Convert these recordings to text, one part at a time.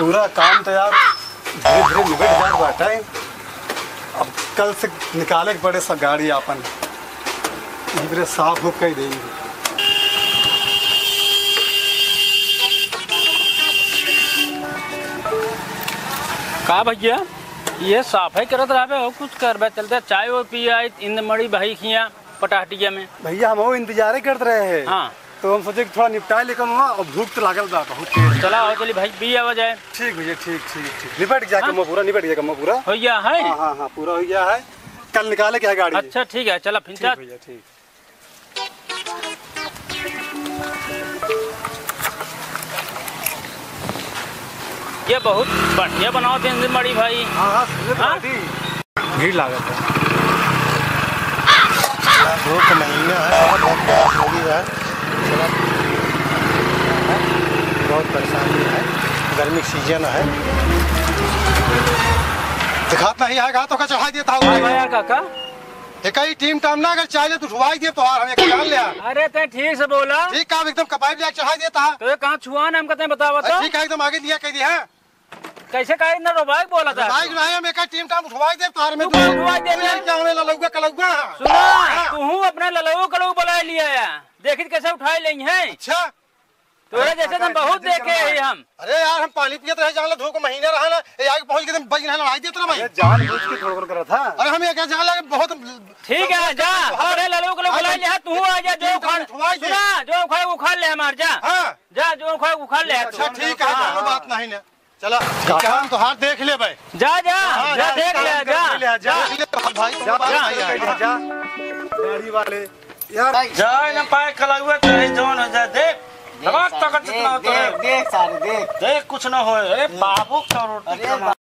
पूरा काम तो यार धीरे धीरे निबट जाए बाटा है। अब कल से निकाले के पड़े सब गाड़ी आपन इधर साफ हो कर देंगे। का भैया ये सफाई करत रहे हो कुछ करबे चलते चाय वो पी आई इन मड़ी भाई खिया पटाटिया में। भैया हम वो इंतजार करते रहे हैं। हाँ तो हम सोचे कि थोड़ा निपटाए लेकिन हुआ और भूख तो लागल बा बहुत तेज। चला हो चली भाई पी आवा जाए। ठीक भैया ठीक ठीक ठीक निपट गया काम पूरा निपट गया काम पूरा हो गया है। हाँ हाँ हाँ पूरा हो गया है। कल निकाले क्या गाड़ी। अच्छा ठीक है चला फिर ठीक भैया ठीक। ये बहुत बढ़िया बनाओ इन मड़ी भाई। हाँ हाँ भीड़ लागत है। धूप महीना है बहुत प्यास लगी है बहुत परेशानी है गर्मी सीजन है। दिखात नहीं आएगा तो चढ़ा देता हूँ काका एक ही टीम टाइम ना अगर चाहिए तो उठवाई दे तो हम एक जान लिया। अरे ते ठीक से बोला ठीक काम एकदम कबाब लिया चढ़ा देता है। तो ये कहाँ छुआ ना हम कहते बतावा तो ठीक है एकदम आगे लिया कह दिया है कैसे कहे ना रोबाई बोला था बाइक नहीं हम एक ही टीम टाइम उठवाई दे तार में उठवाई दे जाने ललौगा कलौगा सुना तू अपना ललऊ कलऊ बुला लिया है देखित कैसे उठाई लेंगे हैं। अच्छा तोरे जैसे हम बहुत देखे हैं हम। अरे यार हम पानी पियत रहे जान धूप महीना रहा ना आगे पहुंच के बज ना लड़ाई देत ना जान बुझ के थोड़ा करा था। अरे हम एक जान लगे बहुत ठीक है जा अरे ललऊ कलऊ बुला लिया तू आ जा जो सुना जो उखाड़ उखाड़ ले हमार जा जा जो उखाड़ उखाड़ ले। अच्छा ठीक है कोनो बात नहीं ना चला काम तो हाथ देख ले भाई जा जा जा देख ले जा भाई जा गाड़ी वाले यार जाए ना पाए कलुआ चाहे जौन हो जा देख धमाक तक जितना होता है देख सारे देख कुछ ना हो अरे बाबू करोड़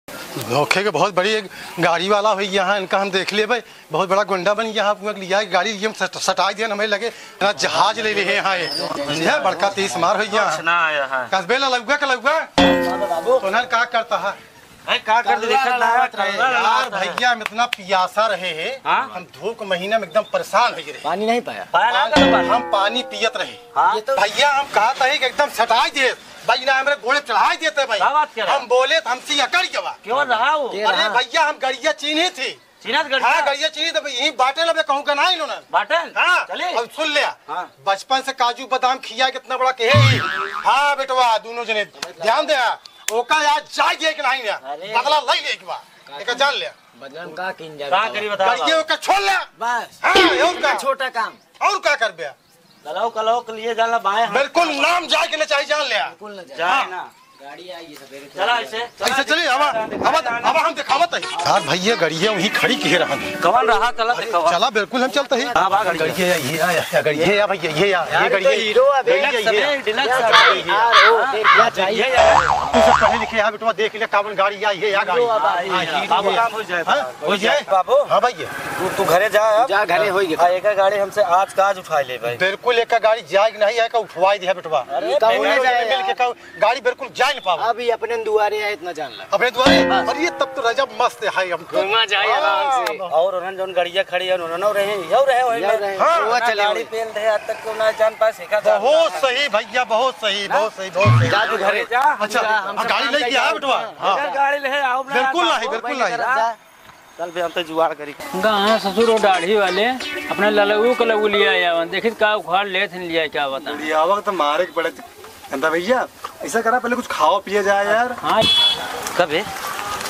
धोखे के बहुत बड़ी एक गाड़ी वाला हुई यहाँ इनका हम देख ले भाई बहुत बड़ा गुंडा बन यहाँ लिया गाड़ी ये सटाई दिया हमें लगे ना जहाज ले लिए यहाँ ये बड़का 30 मार हुई यहाँ कस्बे ललुआ कलुआ तो ना क्या करता है का कर यार भैया हम इतना पियासा रहे हैं हम धूप महीने में एकदम परेशान हो गए पानी नहीं पाया हम पानी पियत रहे भैया हम कहा था कि एकदम सटाई दे भाई ना हमारे घोड़े चढ़ाई देते भाई हम बोले तो हमसे अकड़ गया क्यों रहा वो अरे भैया हम गड़िया चीनी थी हाँ गड़िया चीनी तो यही बाटे लगे कहूँ का नहीं इन्होंने बाटन हाँ अब सुन लिया बचपन से काजू बादाम खिया कितना बड़ा कहे हाँ बेटवा दोनों जने ध्यान दे ओका यार जाए कि नहीं बदला ले ले एक बार एक जान लिया बदनाम का किन जा का करी बता गड़िया ओका छोड़ लिया बस हाँ और का छोटा काम और क्या कर बे कलो के लिए जाना बाएं बिल्कुल नाम जाए के चाहिए जान लिया बिल्कुल न जाए ना गाड़ी आई सवेरे चला ऐसे ऐसे चलिए अब हम दिखावत है यार भैया गड़िया वहीं खड़ी कह रहा कवन रहा चला दिखावा चला बिल्कुल हम चलते हैं गड़िया ये भैया ये गड़िया हीरो चाहिए तू सब पढ़े लिखे यहाँ बेटवा देख ले कावन गाड़ी आई है गाड़ी काम हो जाए बाबू हाँ भैया तू घरे जा घरे हो गया एक गाड़ी हमसे आज काज उठा ले भाई बिल्कुल एक गाड़ी जाए नहीं है उठवाई दिया बेटवा गाड़ी बिल्कुल जा नहीं पावा अभी अपने दुआरे है इतना जान ला अपने द्वारे अरे तब तो रजब मस्त है हम घूमा जाए आराम से और उन्होंने जो गाड़ियां खड़ी है उन्होंने रहे वो चले गाड़ी पेल रहे आज तक को ना जान पाए सीखा बहुत सही भैया बहुत सही जा तू घरे जा अच्छा गाड़ी लेके आ बेटवा गाड़ी ले आओ बिल्कुल नहीं चल भी हम तो जुगाड़ करी गाँव ससुर और दाढ़ी वाले अपने ललऊ कलऊ लिया आया देखित का उखाड़ ले लिया क्या बता वक्त तो मारे के पड़े कहता भैया ऐसा करा पहले कुछ खाओ पिए जाए यार। हाँ कब है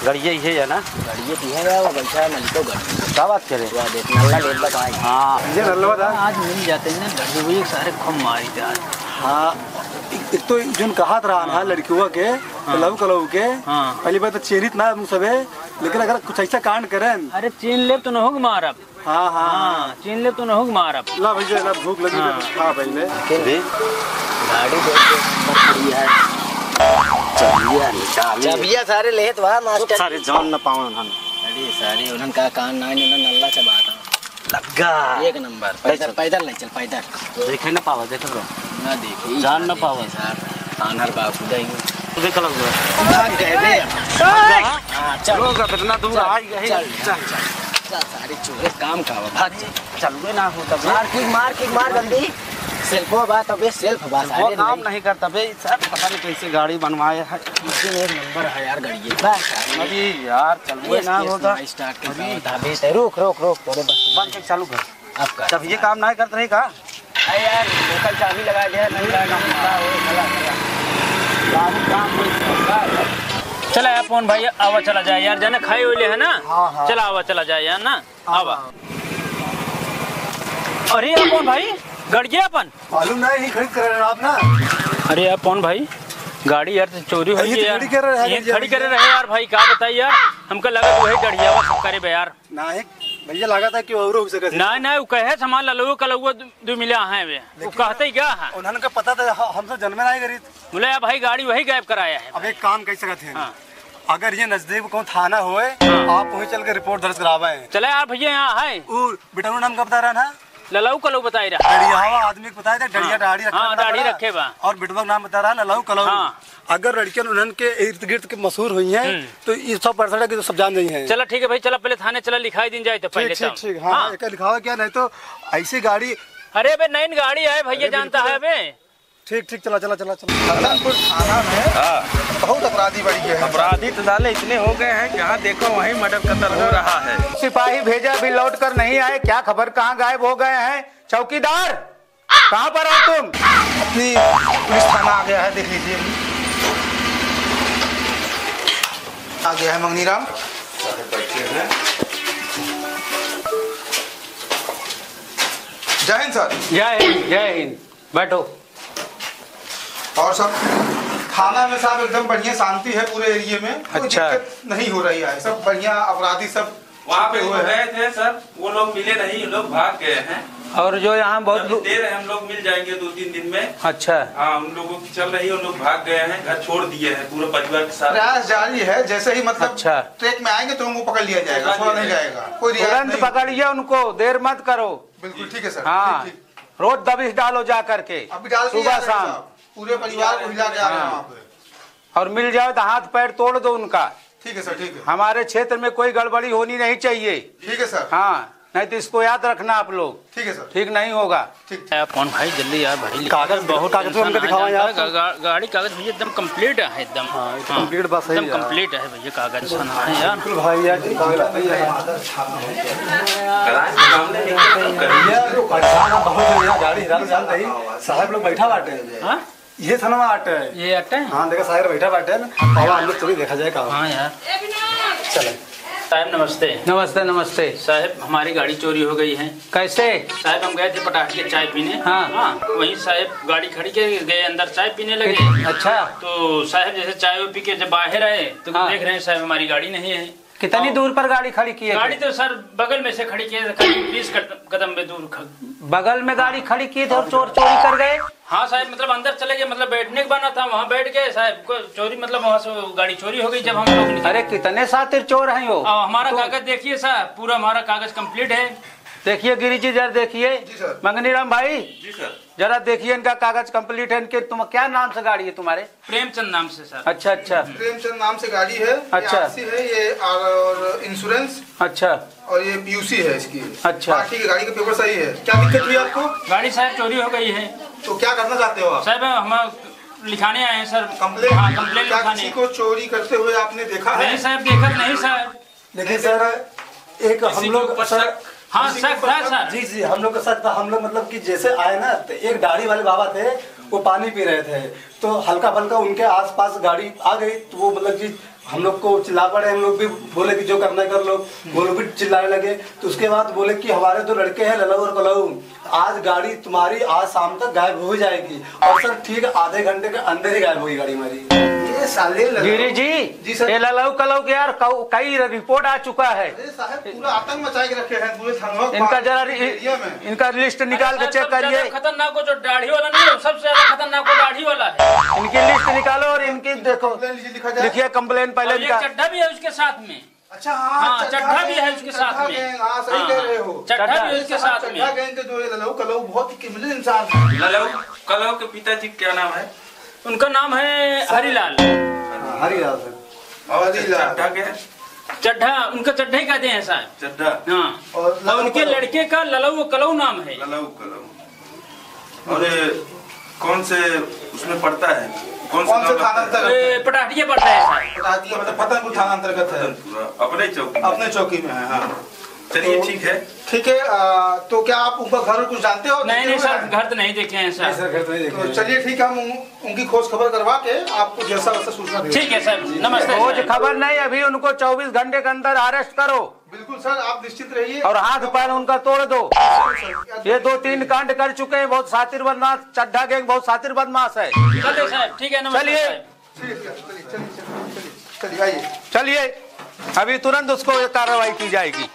गड़िया ही है ना गाड़ी पिएगा वो बैठा है मलिको गड़ क्या बात करे देख नल्ला डेढ़ लगाए हाँ ये नल्ला था आज मिल जाते हैं ना लड़के सारे खूब मारी थे आज। हाँ एक तो जो कहा रहा ना लड़कियों के लव कलव के पहली बात तो चेरित ना सबे लेकिन अगर कुछ ऐसा कांड करें अरे चीन ले तो न होग मारब। हाँ हाँ चीन ले तो न होग मारब ला भैया ना भूख लगी हाँ पहले गाड़ी है चाबिया सारे लेत वहां मास्टर सारे जान न पावन अरे सारे उन्हन का कान ना नल्ला चबाता लगा एक नंबर पैदल पैदल नहीं चल पैदल देखे न पावा देख लो ना देखी जान न पावा सर कानर बाबू देंगे देख लो भाग गए बे हां चलो कितना दूर आ गए चल सारे चोरे काम का भाग चलवे ना होता मार किक मार जल्दी सेल्फो बात अबे सेल्फ बात वो काम नहीं करता बे सर, पता नहीं कैसे गाड़ी बनवाए है। मशीन एक नंबर है यार गाड़ी बस अभी यार चलवे ना होता। स्टार्ट कर बता बे रोक रोक रोक तेरे बस बंद कर चालू कर। आपका जब ये काम नहीं करते रहे का अरे यार लोकल चाबी लगा दे नहीं लगा चला यार पवन भाई आवा चला जाए यार, जाने खाई हुई है ना। हाँ। चला आवा चला जाए यार ना आवा। अरे यार पवन भाई गड़िया अपन मालूम नहीं खरीद कर रहे हैं आप ना। अरे यार पवन भाई गाड़ी यार तो चोरी हुई है यार, खड़ी कर रहे हैं ये खड़ी करे रहे यार भाई, क्या बताइए यार, हमको लगा वही गड़िया वो सब करे बे यार। ना भैया लगा था कि और हो सके ना वो कहे सामान ललो कलुआ दो मिला है वे, वो कहते ही क्या है, उन्होंने पता था हमसे जन्मे नहीं करी। बोले यार भाई गाड़ी वही गायब कराया है। अब एक काम कैसे करते हैं, हाँ। अगर ये नजदीक कौन थाना होए आप वहीं चल के रिपोर्ट दर्ज करावे। चले यार भैया यहाँ है बेटा नाम का बता रहा ना, ललाऊ कलऊ बताई रहा। डड़िया आदमी को बताया था, डड़िया दाढ़ी रखा। हाँ दाढ़ी रखे बा। और बेटवा नाम बता रहा ललाऊ कलऊ। हाँ। अगर लड़कियां उन्हन के इर्द गिर्द के मशहूर हुई हैं तो ये सब पर्सन के तो सब जान रही हैं। चलो ठीक है भाई, चलो पहले थाने चला लिखाई दिन जाए तो पहले ठीक हाँ एक लिखावा क्या, नहीं तो ऐसी गाड़ी। अरे बे नई गाड़ी है भैया जानता है बे। ठीक चला हसनपुर थाना में बहुत अपराधी बढ़ गए हैं। अपराधी तो डाले इतने हो गए हैं, जहाँ देखो वहीं मर्डर कत्ल हो रहा है। सिपाही भेजा भी लौट कर नहीं आए, क्या खबर, कहाँ गायब हो गए हैं? चौकीदार कहाँ पर हो तुम? अपनी पुलिस थाना आ गया है, देख लीजिए। आ गया है मंगनीराम। जय हिंद सर। जय हिंद बैठो। और सब थाना में साहब एकदम बढ़िया शांति है पूरे एरिया में, कोई दिक्कत नहीं हो रही है, सब बढ़िया। अपराधी सब वहाँ पे हो गए थे सर, वो लोग मिले नहीं, लोग भाग गए हैं। और जो यहाँ बहुत देर है, हम लोग मिल जाएंगे 2-3 दिन में। अच्छा हाँ, उन लोगों की चल रही है, उन लोग भाग गए हैं, घर छोड़ दिए हैं पूरे परिवार के साथ। प्रयास जारी है, जैसे ही मतलब अच्छा ट्रैक में आएंगे तो उनको पकड़ लिया जाएगा, छोड़ा नहीं जाएगा, कोई रियायत तुरंत नहीं। पकड़िए उनको, देर मत करो। बिल्कुल ठीक है सर। हाँ ठीक। रोज दबिश डालो जा करके, अभी डाल दिया सुबह है शाम, साहब। पूरे परिवार को हिला के आ रहे हैं वहाँ पे। और मिल जाओ तो हाथ पैर तोड़ दो उनका। ठीक है सर, ठीक है। हमारे क्षेत्र में कोई गड़बड़ी होनी नहीं चाहिए। ठीक है सर। हाँ नहीं तो इसको याद रखना आप लोग, ठीक है सर। ठीक नहीं होगा। ठीक। कौन भाई जल्दी यार भाई, कागज बहुत कागज तो हमको दिखावा यार। गाड़ी कागज भैया एकदम कंप्लीट है, एकदम कंप्लीट बस है एकदम कंप्लीट है भैया, कागज है यार। बिल्कुल भाई यार परेशान बहुत है यार, गाड़ी हिला जान रही साहब लोग बैठा बाटे। हाँ ये थाना में आटे ये अट्टे। हाँ देखा साहब बैठा बाटे ना, हम लोग चलिए देखा जाए कहाँ। हाँ यार चले साहब नमस्ते। नमस्ते नमस्ते। साहब हमारी गाड़ी चोरी हो गई है। कैसे? साहब हम गए थे पटाख के चाय पीने। हाँ। वहीं साहब गाड़ी खड़ी के गए, अंदर चाय पीने लगे। अच्छा तो साहब जैसे चाय पी के जब बाहर आए तो हाँ। देख रहे हैं साहब हमारी गाड़ी नहीं है। कितनी दूर पर गाड़ी खड़ी की है? गाड़ी तो सर बगल में से खड़ी की है, करीब 20 कदम में दूर। बगल में गाड़ी खड़ी की थी और चोर चोरी कर गए? हाँ साहब, मतलब अंदर चले गए, मतलब बैठने का बना था, वहाँ बैठ गए साहब को चोरी, मतलब वहाँ से गाड़ी चोरी हो गई जब हम लोग निकले। अरे कितने सातिर चोर हैं वो? हमारा कागज देखिए साहब, पूरा हमारा कागज कंप्लीट है। देखिए गिरी जी जरा देखिए। जी सर। मंगनीराम भाई जी सर। जरा देखिए इनका कागज कंप्लीट है। इनके तुम क्या नाम से गाड़ी है तुम्हारे? प्रेमचंद नाम से सर। अच्छा अच्छा प्रेमचंद नाम से गाड़ी है। अच्छा। ये RC है ये, और इंश्योरेंस अच्छा और ये PUC है इसकी। अच्छा। हाँ, ठीक है, गाड़ी का पेपर सही है। क्या दिक्कत हुई आपको? गाड़ी साहब चोरी हो गई है। तो क्या करना चाहते हो आप? साहब हम लिखाने आए हैं सर। कंप्लेन? हाँ कंप्लेन क्या लिखाने। किसी को चोरी करते हुए आपने देखा है? नहीं साहब, देखा नहीं साहब। लेकिन सर एक हम लोग सर, हाँ सर सर जी जी हम लोग का सर, हम लोग मतलब कि जैसे आए ना तो एक दाढ़ी वाले बाबा थे, वो पानी पी रहे थे, तो हल्का फल्का उनके आसपास गाड़ी आ गई, तो वो मतलब कि हम लोग को चिल्ला पड़े, हम लोग भी बोले कि जो करना कर लो, वो लोग भी चिल्लाने लगे। तो उसके बाद बोले कि हमारे दो लड़के हैं ललऊ और कलऊ, आज गाड़ी तुम्हारी आज शाम तक गायब हो जाएगी। और सर ठीक आधे घंटे के अंदर ही गायब होगी गाड़ी हमारी। ये साले गिरी जी जी सर। ये ललाऊ कलाऊ के यार कई रिपोर्ट आ चुका है। अरे साहब पूरा आतंक मचा के रखे हैं पूरे थाना इनका जरा एरिया में। इनका लिस्ट निकाल के चेक करिए। खतरनाक को जो दाढ़ी वाला नहीं है, सबसे ज्यादा खतरनाक को दाढ़ी वाला है। इनकी लिस्ट निकालो और इनकी देखो, कंप्लेन लीजिए, लिखा जाए। लिखिए कंप्लेन पहले और ये इनका। चड्ढा भी है उसके साथ में। अच्छा हाँ, हाँ, चड्ढा भी है उसके साथ में। हाँ सही कह रहे हो। चड्ढा भी है उसके साथ में। चड्ढा गैंग के जो ये ललऊ कलऊ बहुत ही किमली इंसान है। ललऊ कलऊ के पिताजी क्या नाम है? उनका नाम है हरिलाल। हरिलाल सर। और चड्ढा के चड्ढा, उनका चड्ढा ही कहते हैं साहब। चड्ढा हाँ, और उनके लड़के का ललऊ कलऊ नाम है। ललऊ कलऊ। और ये कौन से उसमें पड़ता है? कौन से थाना अंतर्गत? पटाखिया पड़ता है साहब। पटाखिया मतलब फतेहपुर थाना अंतर्गत है। अपने चौकी अपने चौकी में है। हाँ चलिए तो ठीक है। ठीक है। तो क्या आप उनका घर कुछ जानते हो? नहीं सर, घर तो नहीं देखे हैं सर। सर घर तो नहीं देखे तो हैं। चलिए ठीक है, हम उनकी खोज खबर करवा के आपको जैसा वैसा सूचना देंगे। ठीक है सर, नमस्ते। खोज खबर नहीं, अभी उनको 24 घंटे के अंदर अरेस्ट करो बिल्कुल सर, आप निश्चित रहिए। और हाथ पैर उनका तोड़ दो। ये 2-3 कांड कर चुके हैं, बहुत सातिर बदमाश, चड्ढा गैंग बहुत सातिर बदमाश है। चलिए साहब, ठीक है, नमस्ते चलिए। साहब। चलिए आइए। चलिए, अभी तुरंत उसको कार्रवाई की जाएगी।